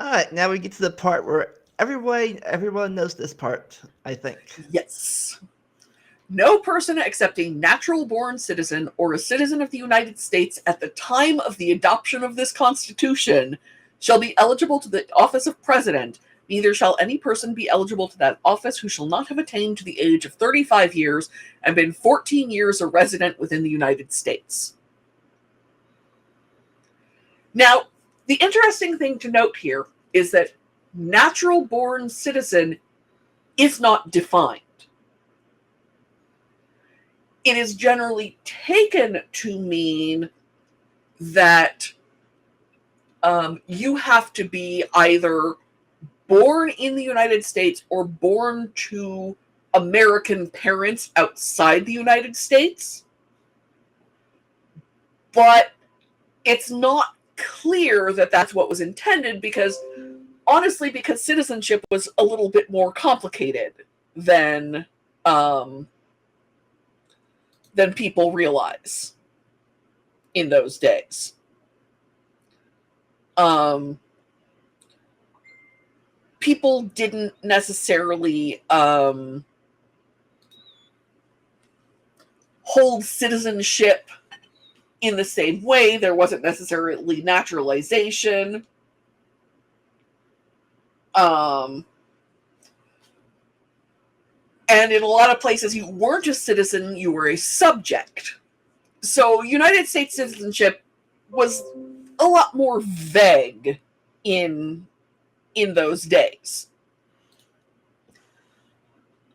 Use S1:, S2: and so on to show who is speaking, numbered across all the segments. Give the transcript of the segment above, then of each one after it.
S1: All right, now we get to the part where everyone knows this part, I think.
S2: Yes. No person except a natural-born citizen or a citizen of the United States at the time of the adoption of this Constitution shall be eligible to the office of President. Neither shall any person be eligible to that office who shall not have attained to the age of 35 years and been 14 years a resident within the United States. Now, the interesting thing to note here is that natural-born citizen is not defined. It is generally taken to mean that you have to be either born in the United States or born to American parents outside the United States. But it's not clear that that's what was intended because, honestly, because citizenship was a little bit more complicated than people realize in those days. People didn't necessarily hold citizenship in the same way. There wasn't necessarily naturalization. And in a lot of places, you weren't a citizen, you were a subject. So United States citizenship was a lot more vague in those days.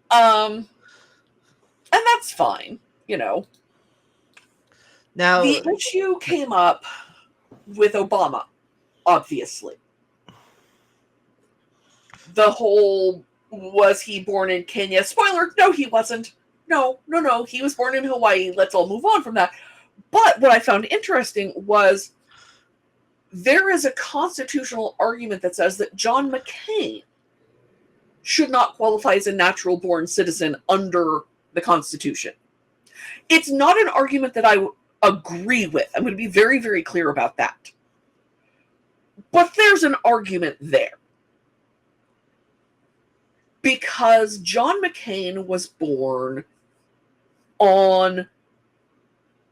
S2: And that's fine, you know.
S1: Now,
S2: the issue came up with Obama, obviously. The whole, was he born in Kenya? Spoiler, no, he wasn't. No. He was born in Hawaii. Let's all move on from that. But what I found interesting was there is a constitutional argument that says that John McCain should not qualify as a natural-born citizen under the Constitution. It's not an argument that I agree with. I'm going to be very, very clear about that. But there's an argument there. Because John McCain was born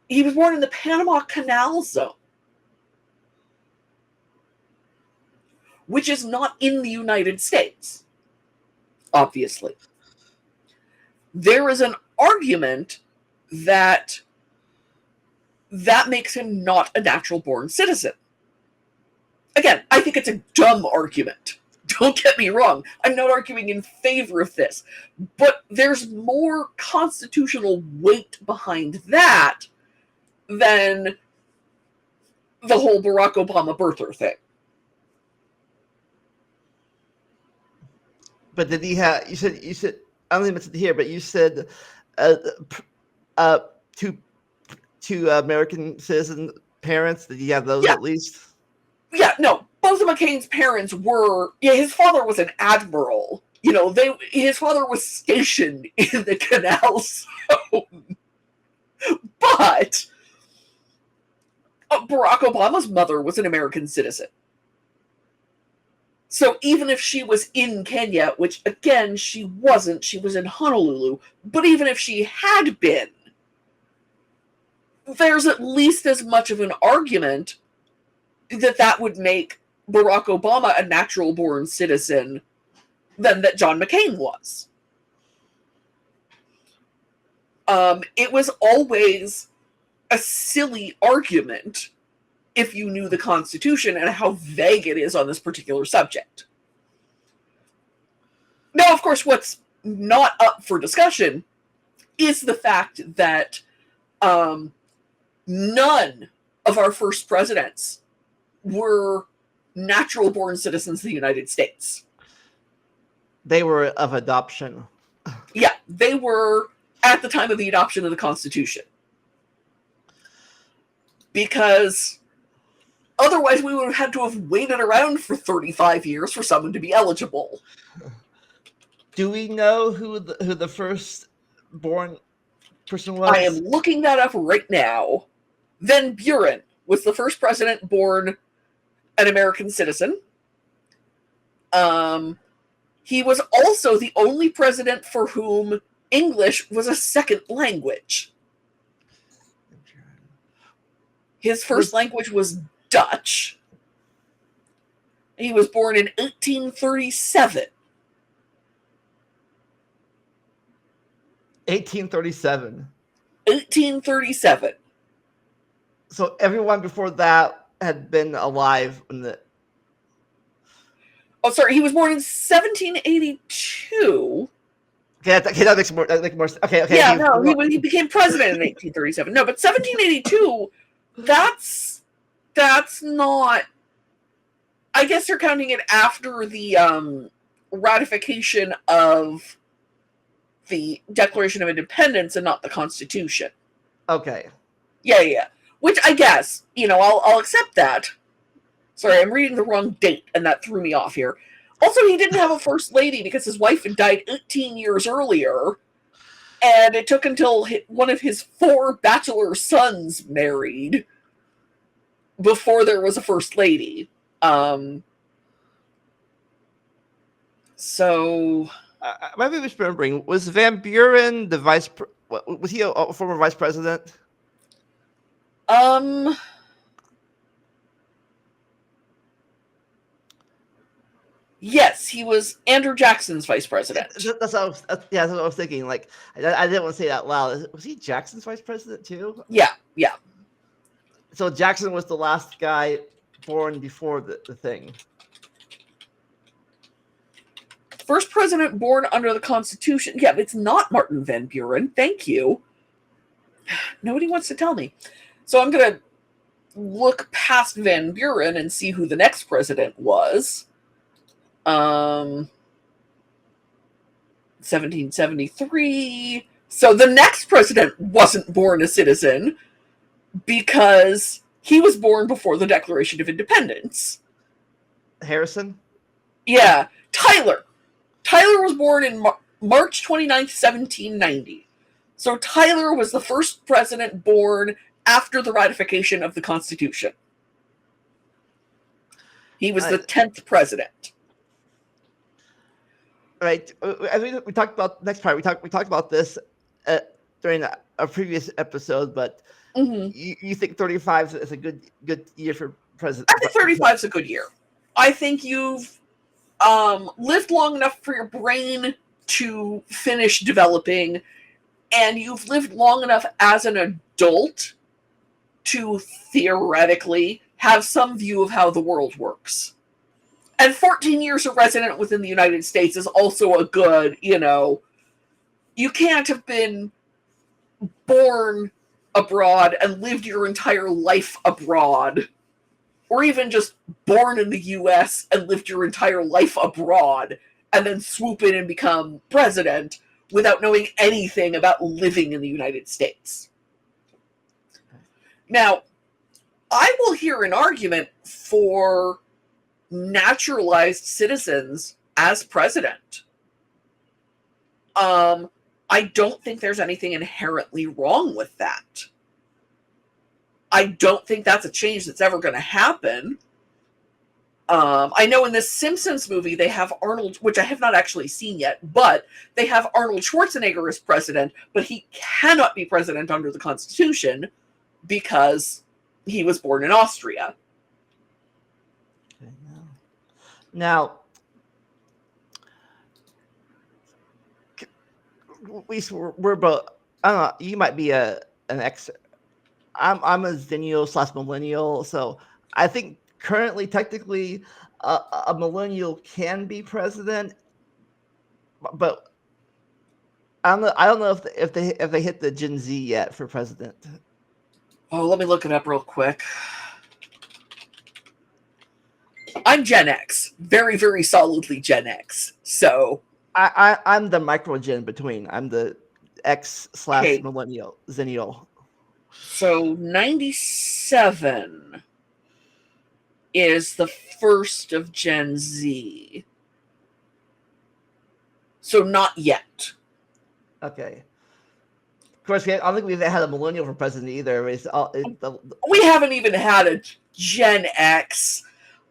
S2: he was born in the Panama Canal Zone, which is not in the United States, obviously. There is an argument that makes him not a natural-born citizen. Again, I think it's a dumb argument. Don't get me wrong. I'm not arguing in favor of this. But there's more constitutional weight behind that than the whole Barack Obama birther thing.
S1: but did he have? You said I don't even mention it here, but you said two American citizen parents. Did he have those at least?
S2: Yeah, no. Both of McCain's parents were. Yeah, his father was an admiral. You know, his father was stationed in the canal zone. But Barack Obama's mother was an American citizen. So even if she was in Kenya, which again she wasn't, she was in Honolulu, but even if she had been, there's at least as much of an argument that would make Barack Obama a natural-born citizen than that John McCain was. It was always a silly argument if you knew the Constitution and how vague it is on this particular subject. Now, of course, what's not up for discussion is the fact that none of our first presidents were natural-born citizens of the United States.
S1: They were of adoption.
S2: Yeah, they were at the time of the adoption of the Constitution. Because otherwise we would have had to have waited around for 35 years for someone to be eligible.
S1: Do we know who the first born person was?
S2: I am looking that up right now. Van Buren was the first president born an American citizen. He was also the only president for whom English was a second language. His first language was Dutch. He was born in 1837.
S1: 1837.
S2: 1837.
S1: So everyone before that had been alive when the.
S2: Oh, sorry. He was born in 1782.
S1: Okay, that makes more. That makes more. Okay.
S2: Yeah, no, he became president in 1837. No, but 1782. That's not. I guess they're counting it after the ratification of the Declaration of Independence and not the Constitution.
S1: Okay.
S2: Yeah. Which I guess, I'll accept that. Sorry, I'm reading the wrong date, and that threw me off here. Also, he didn't have a first lady because his wife had died 18 years earlier, and it took until one of his 4 bachelor sons married before there was a first lady. So
S1: maybe remembering, was Van Buren the was he a former vice president?
S2: Yes, he was Andrew Jackson's vice president.
S1: That's what I was thinking. Like, I didn't want to say that loud. Was he Jackson's vice president too?
S2: Yeah.
S1: So Jackson was the last guy born before the thing.
S2: First president born under the Constitution. Yeah, it's not Martin Van Buren. Thank you. Nobody wants to tell me. So I'm going to look past Van Buren and see who the next president was. 1773. So the next president wasn't born a citizen because he was born before the Declaration of Independence.
S1: Harrison?
S2: Yeah. Tyler was born in March 29th, 1790. So Tyler was the first president born after the ratification of the Constitution. He was the 10th president.
S1: Right. We talked about next part. We talked about this during a previous episode, but you think 35 is a good year for president?
S2: I think 35 is a good year. I think you've lived long enough for your brain to finish developing, and you've lived long enough as an adult to theoretically have some view of how the world works. And 14 years a resident within the United States is also a good, you can't have been born abroad and lived your entire life abroad, or even just born in the U.S. and lived your entire life abroad, and then swoop in and become president without knowing anything about living in the United States. Now, I will hear an argument for naturalized citizens as president. I don't think there's anything inherently wrong with that. I don't think that's a change that's ever going to happen. I know in this Simpsons movie they have Arnold, which I have not actually seen yet, but they have Arnold Schwarzenegger as president, but he cannot be president under the Constitution because he was born in Austria.
S1: Now, at least we're both. I don't know. You might be an ex. I'm a Zennial / millennial, so I think currently, technically, a millennial can be president, but I don't know if they hit the Gen Z yet for president.
S2: Oh, let me look it up real quick. I'm Gen X, very, very solidly Gen X. So
S1: I'm the micro gen between. I'm the X / millennial Zennial.
S2: So 97 is the first of Gen Z. So not yet.
S1: Okay. Of course, I don't think we've had a millennial for president either.
S2: We haven't even had a Gen X.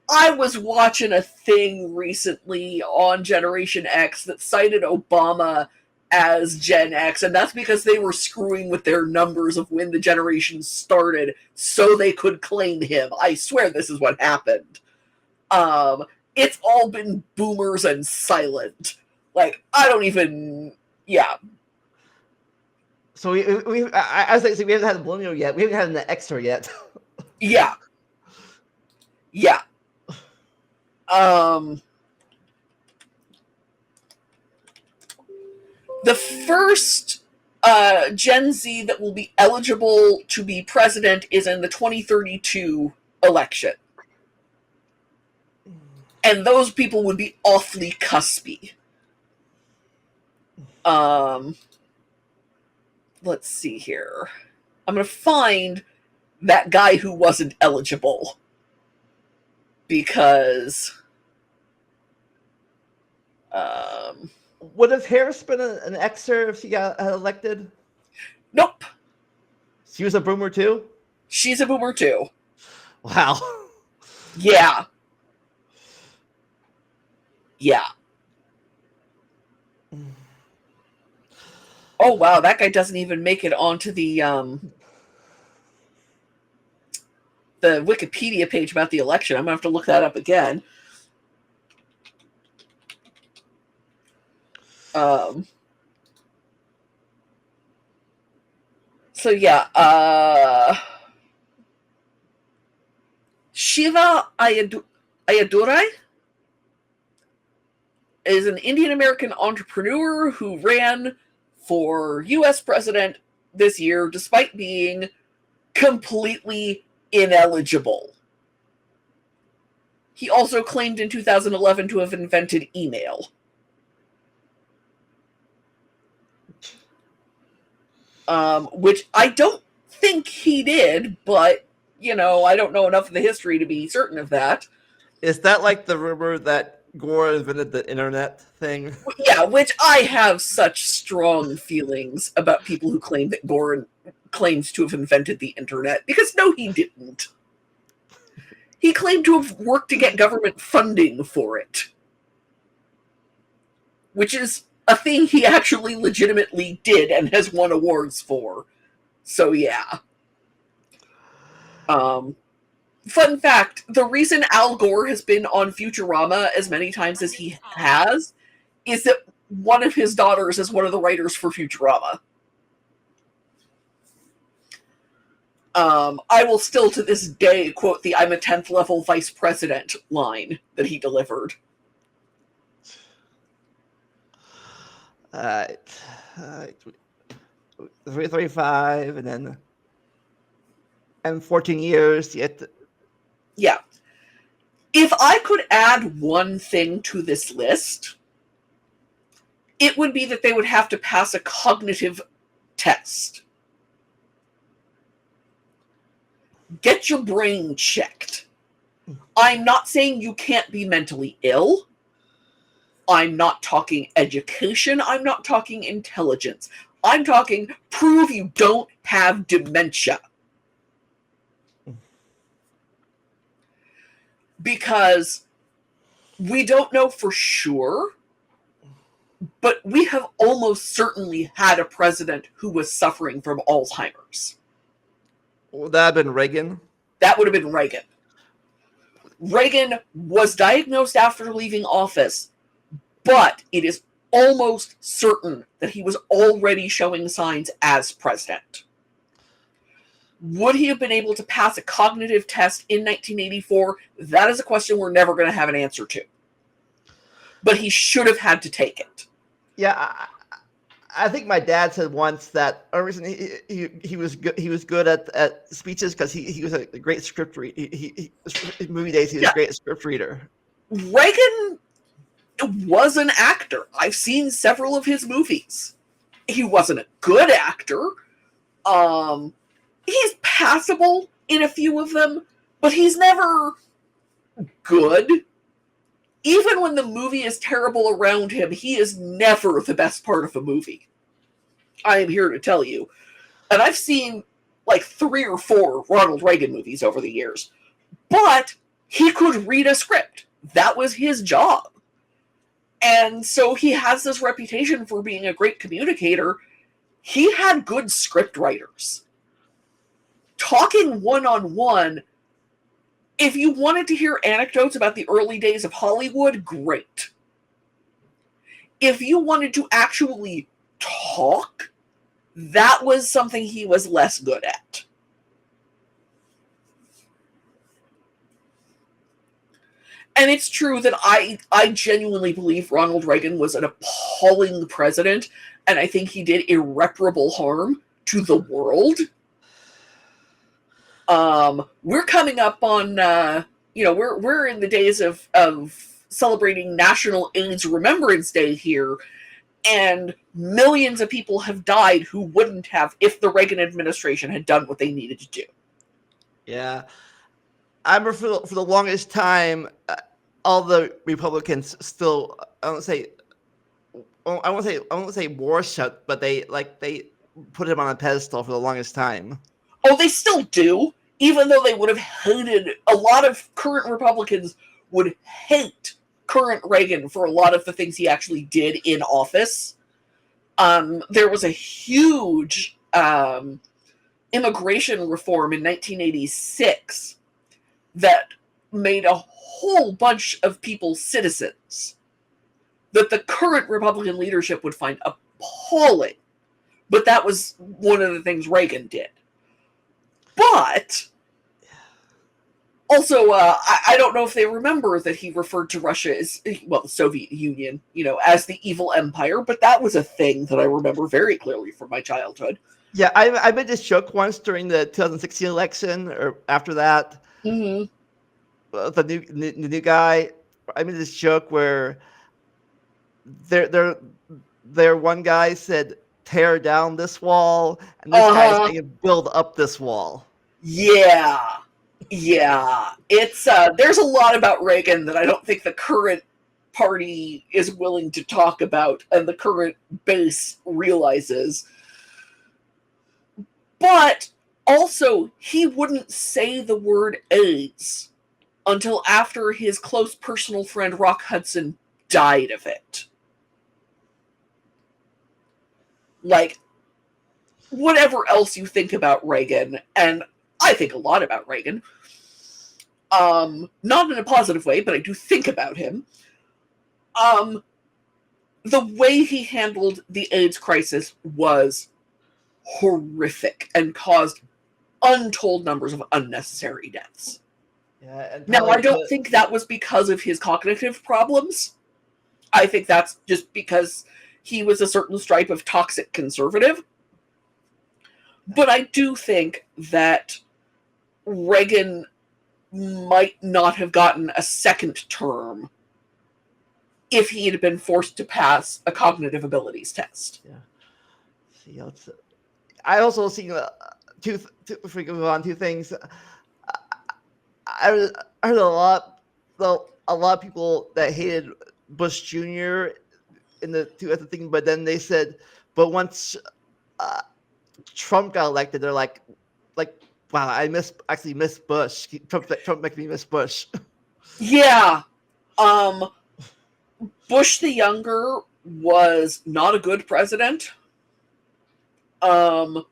S2: I was watching a thing recently on Generation X that cited Obama as Gen X, and that's because they were screwing with their numbers of when the generation started so they could claim him. I swear this is what happened. It's all been boomers and silent. Like, I don't even... Yeah.
S1: So I was like, so we haven't had a millennial yet. We haven't had an Xer yet.
S2: Yeah. Yeah. The first Gen Z that will be eligible to be president is in the 2032 election. And those people would be awfully cuspy. Let's see here. I'm going to find that guy who wasn't eligible. Because...
S1: would have Harris been an Xer if she got elected?
S2: Nope.
S1: She was a boomer too?
S2: She's a boomer too.
S1: Wow.
S2: Yeah. Yeah. Oh wow, that guy doesn't even make it onto the Wikipedia page about the election. I'm gonna have to look that up again. So yeah, Shiva Ayadurai is an Indian American entrepreneur who ran for U.S. president this year despite being completely ineligible. He also claimed in 2011 to have invented email. Which I don't think he did, but, you know, I don't know enough of the history to be certain of that.
S1: Is that like the rumor that Gore invented the internet thing?
S2: Yeah, which I have such strong feelings about people who claim that Gore claims to have invented the internet, because no, he didn't. He claimed to have worked to get government funding for it, which is a thing he actually legitimately did and has won awards for. So yeah. Fun fact, the reason Al Gore has been on Futurama as many times as he has is that one of his daughters is one of the writers for Futurama. I will still to this day quote the "I'm a 10th level vice president" line that he delivered.
S1: 335 and 14 years yet.
S2: Yeah. If I could add one thing to this list, it would be that they would have to pass a cognitive test. Get your brain checked. I'm not saying you can't be mentally ill. I'm not talking education. I'm not talking intelligence. I'm talking prove you don't have dementia. Because we don't know for sure, but we have almost certainly had a president who was suffering from Alzheimer's.
S1: Would that have been Reagan?
S2: That would have been Reagan. Reagan was diagnosed after leaving office, but it is almost certain that he was already showing signs as president. Would he have been able to pass a cognitive test in 1984? That is a question we're never going to have an answer to. But he should have had to take it.
S1: Yeah, I think my dad said once that the reason he was good, he was good at speeches because he was a great script reader. In movie days he was a great script reader.
S2: Reagan was an actor. I've seen several of his movies. He wasn't a good actor. He's passable in a few of them, but he's never good. Even when the movie is terrible around him, he is never the best part of the movie. I am here to tell you. And I've seen like 3 or 4 Ronald Reagan movies over the years. But He could read a script. That was his job. And so he has this reputation for being a great communicator. He had good script writers. Talking one-on-one, if you wanted to hear anecdotes about the early days of Hollywood, great. If you wanted to actually talk, that was something he was less good at. And it's true that I genuinely believe Ronald Reagan was an appalling president, and I think he did irreparable harm to the world. We're coming up on, we're in the days of celebrating National AIDS Remembrance Day here, and millions of people have died who wouldn't have if the Reagan administration had done what they needed to do.
S1: Yeah. I remember for the longest time, all the Republicans still, I won't say worship, but they put him on a pedestal for the longest time.
S2: Oh, they still do, even though they would have hated, a lot of current Republicans would hate current Reagan for a lot of the things he actually did in office. There was a huge immigration reform in 1986 that made a whole bunch of people citizens that the current Republican leadership would find appalling. But that was one of the things Reagan did. But also, I don't know if they remember that he referred to Russia as, well, the Soviet Union, as the evil empire, but that was a thing that I remember very clearly from my childhood.
S1: Yeah, I made this joke once during the 2016 election, or after that.
S2: Mm-hmm.
S1: The new guy. I made this joke where their one guy said, "Tear down this wall," and this guy is saying, "Build up this wall."
S2: Yeah. It's there's a lot about Reagan that I don't think the current party is willing to talk about, and the current base realizes. But also, he wouldn't say the word AIDS until after his close personal friend Rock Hudson died of it. Like, whatever else you think about Reagan, and I think a lot about Reagan, not in a positive way, but I do think about him. The way he handled the AIDS crisis was horrific and caused untold numbers of unnecessary deaths.
S1: Yeah,
S2: now, I don't think that was because of his cognitive problems. I think that's just because he was a certain stripe of toxic conservative. But I do think that Reagan might not have gotten a second term if he had been forced to pass a cognitive abilities test.
S1: Yeah. See, I also see two things. I heard a lot of people that hated Bush Jr. at the thing, but then they said, but once Trump got elected, they're like, wow, I miss Bush. Trump makes me miss Bush.
S2: Yeah. Bush the Younger was not a good president. But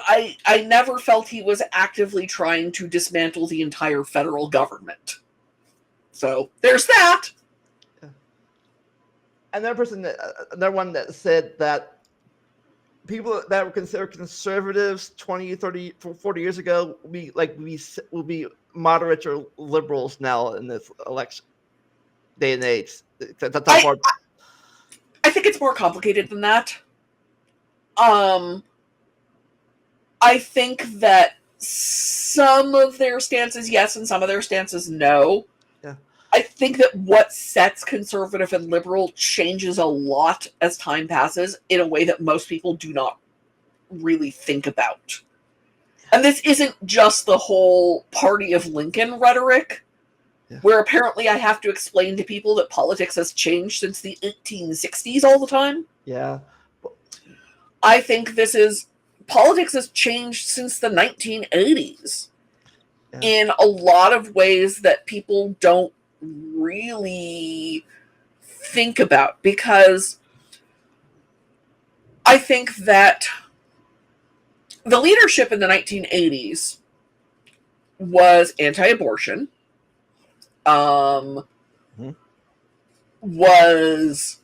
S2: I never felt he was actively trying to dismantle the entire federal government. So there's that.
S1: Another one that said that people that were considered conservatives 20, 30, 40 years ago will be moderates or liberals now in this election day and age.
S2: I think it's more complicated than that. I think that some of their stances yes and some of their stances no.
S1: Yeah.
S2: I think that what sets conservative and liberal changes a lot as time passes in a way that most people do not really think about. And this isn't just the whole Party of Lincoln rhetoric, where apparently I have to explain to people that politics has changed since the 1860s all the time.
S1: Yeah.
S2: I think politics has changed since the 1980s.
S1: Yeah.
S2: in a lot of ways that people don't really think about, because I think that the leadership in the 1980s was anti-abortion,
S1: Mhm.
S2: was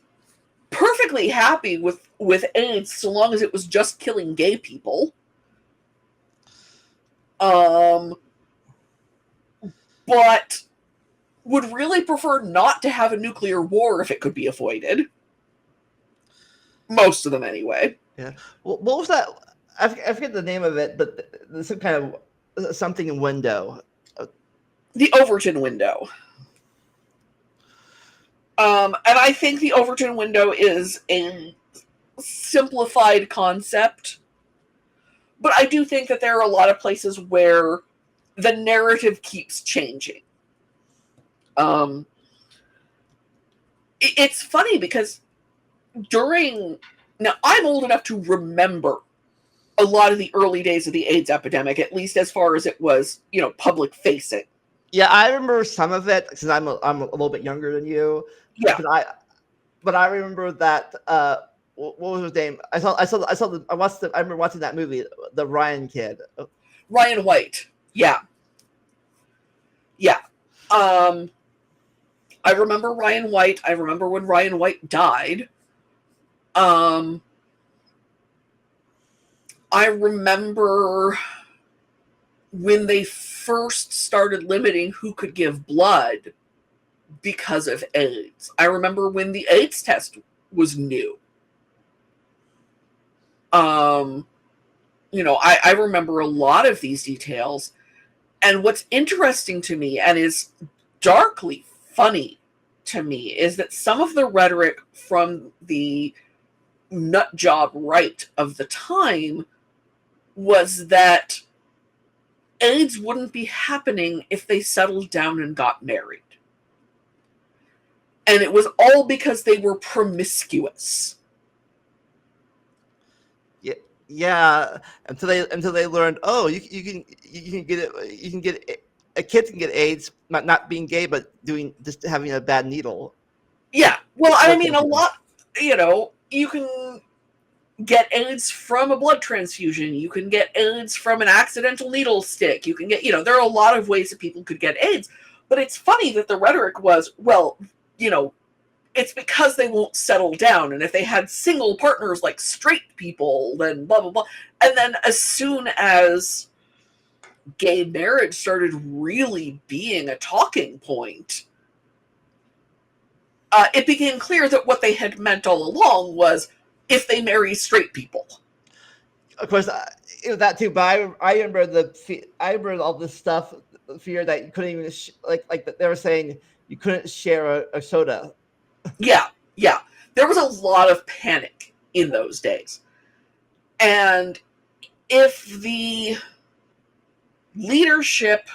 S2: perfectly happy with AIDS so long as it was just killing gay people. Um, but would really prefer not to have a nuclear war if it could be avoided. Most of them, anyway.
S1: Yeah. Well, what was that? I forget the name of it, but there's some kind of something window. Uh,
S2: The Overton window. And I think the Overton window is a simplified concept, but I do think that there are a lot of places where the narrative keeps changing. Um, it's funny because now I'm old enough to remember a lot of the early days of the AIDS epidemic, at least as far as it was, public facing.
S1: Yeah, I remember some of it because I'm a little bit younger than you,
S2: Yeah,
S1: but I remember that. What was his name? I remember watching that movie, the Ryan Kid.
S2: Ryan White. Yeah, yeah. Um, I remember Ryan White. I remember when Ryan White died. Um, I remember when they first started limiting who could give blood because of AIDS. I remember when the AIDS test was new. Um, I remember a lot of these details. And what's interesting to me and is darkly funny to me is that some of the rhetoric from the nut job right of the time was that AIDS wouldn't be happening if they settled down and got married. And it was all because they were promiscuous.
S1: Yeah, yeah. Until they learned, oh, you can get it. You can get a kid can get AIDS, not being gay, but doing just having a bad needle.
S2: Yeah. Well, I
S1: Blood
S2: mean, a
S1: transfusion.
S2: lot, you can get AIDS from a blood transfusion. You can get AIDS from an accidental needle stick. You can get, there are a lot of ways that people could get AIDS. But it's funny that the rhetoric was, well, it's because they won't settle down. And if they had single partners like straight people, then blah, blah, blah. And then as soon as gay marriage started really being a talking point, it became clear that what they had meant all along was if they marry straight people.
S1: Of course, that too. But I remember I remember all this stuff, the fear that you couldn't even they were saying you couldn't share a soda.
S2: Yeah, yeah. There was a lot of panic in those days. And if the leadership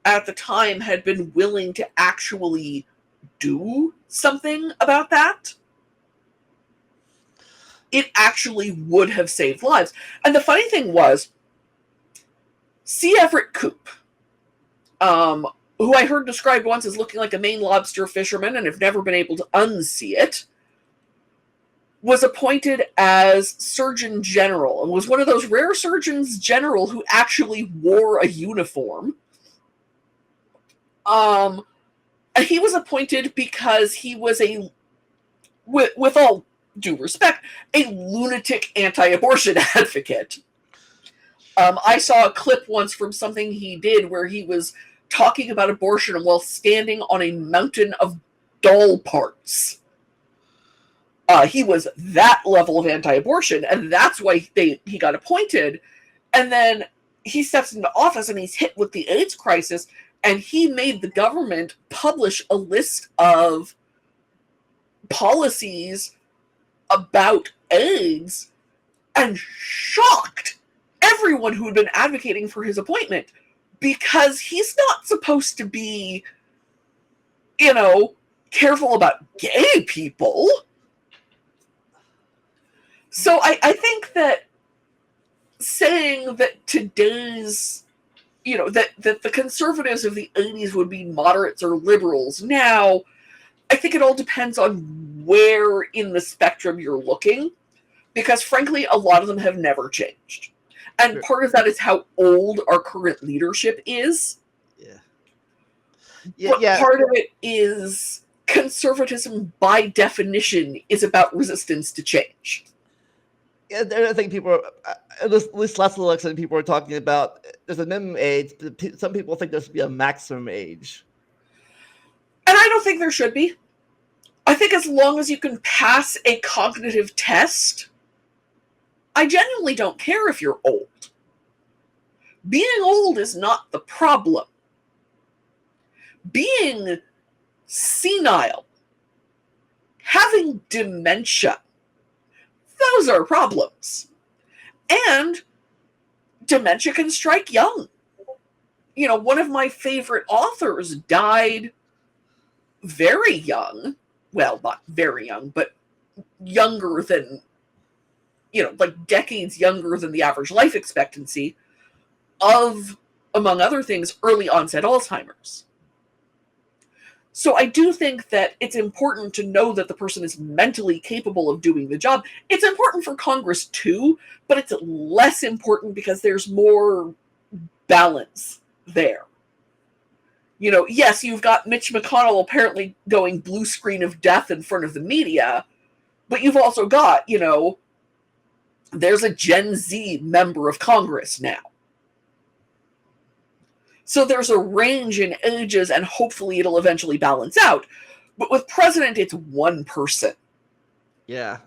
S2: at the time had been willing to actually do something about that, it actually would have saved lives. And the funny thing was, C. Everett Koop, who I heard described once as looking like a Maine lobster fisherman and have never been able to unsee it, was appointed as Surgeon General and was one of those rare surgeons general who actually wore a uniform. He was appointed because he was with all due respect, a lunatic anti-abortion advocate. I saw a clip once from something he did where he was talking about abortion while standing on a mountain of doll parts. He was that level of anti-abortion, and that's why he got appointed. And then he steps into office and he's hit with the AIDS crisis, and he made the government publish a list of policies about AIDS and shocked everyone who had been advocating for his appointment, because he's not supposed to be, careful about gay people. So I think that saying that today's that the conservatives of the 80s would be moderates or liberals. Now, I think it all depends on where in the spectrum you're looking, because frankly, a lot of them have never changed. And part of that is how old our current leadership is.
S1: Yeah.
S2: But part of it is conservatism, by definition, is about resistance to change.
S1: Yeah, I think people are, at least last election, people are talking about there's a minimum age. Some people think there should be a maximum age.
S2: And I don't think there should be. I think as long as you can pass a cognitive test, I genuinely don't care if you're old. Being old is not the problem. Being senile, having dementia, those are problems. And dementia can strike young. One of my favorite authors died very young. Well, not very young, but younger than, like decades younger than the average life expectancy of, among other things, early onset Alzheimer's. So I do think that it's important to know that the person is mentally capable of doing the job. It's important for Congress too, but it's less important because there's more balance there. Yes, you've got Mitch McConnell apparently going blue screen of death in front of the media, but you've also got, there's a Gen Z member of Congress now. So there's a range in ages, and hopefully it'll eventually balance out. But with president, it's one person.
S1: Yeah.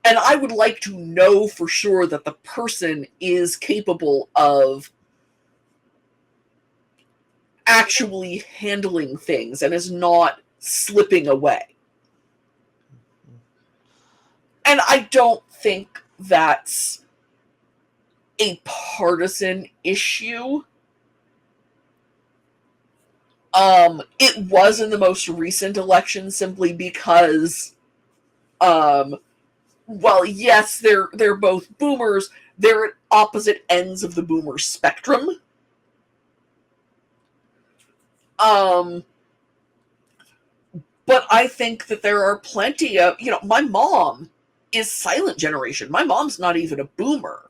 S2: And I would like to know for sure that the person is capable of actually handling things and is not slipping away. And I don't think that's a partisan issue. It was in the most recent election simply because, well, yes, they're both boomers. They're at opposite ends of the boomer spectrum. But I think that there are plenty of, my mom is silent generation. My mom's not even a boomer.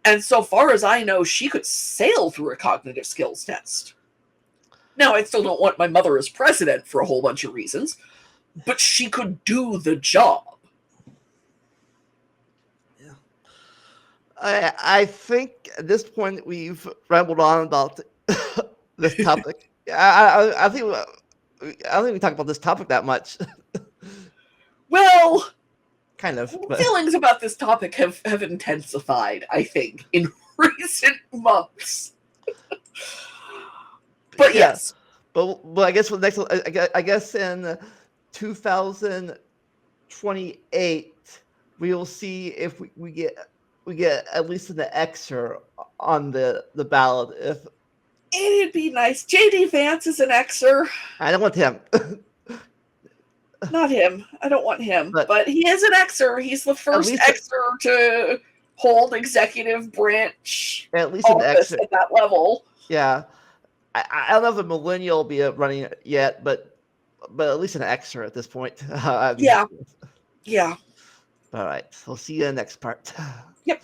S2: And so far as I know, she could sail through a cognitive skills test. Now, I still don't want my mother as president for a whole bunch of reasons, but she could do the job.
S1: Yeah. I think at this point we've rambled on about this topic. I think I don't think we talk about this topic that much.
S2: Well,
S1: kind of. But.
S2: Feelings about this topic have intensified, I think, in recent months. But yes.
S1: But I guess for the next, I guess in 2028, we will see if we get at least an Xer on the ballot. If
S2: it'd be nice. J.D. Vance is an Xer.
S1: I don't want him.
S2: Not him. I don't want him. But he is an Xer. He's the first Xer to hold executive branch
S1: at least
S2: office at that level.
S1: Yeah. I don't know if a millennial will be running yet, but at least an Xer at this point.
S2: Yeah. Yeah.
S1: All right. We'll see you in the next part.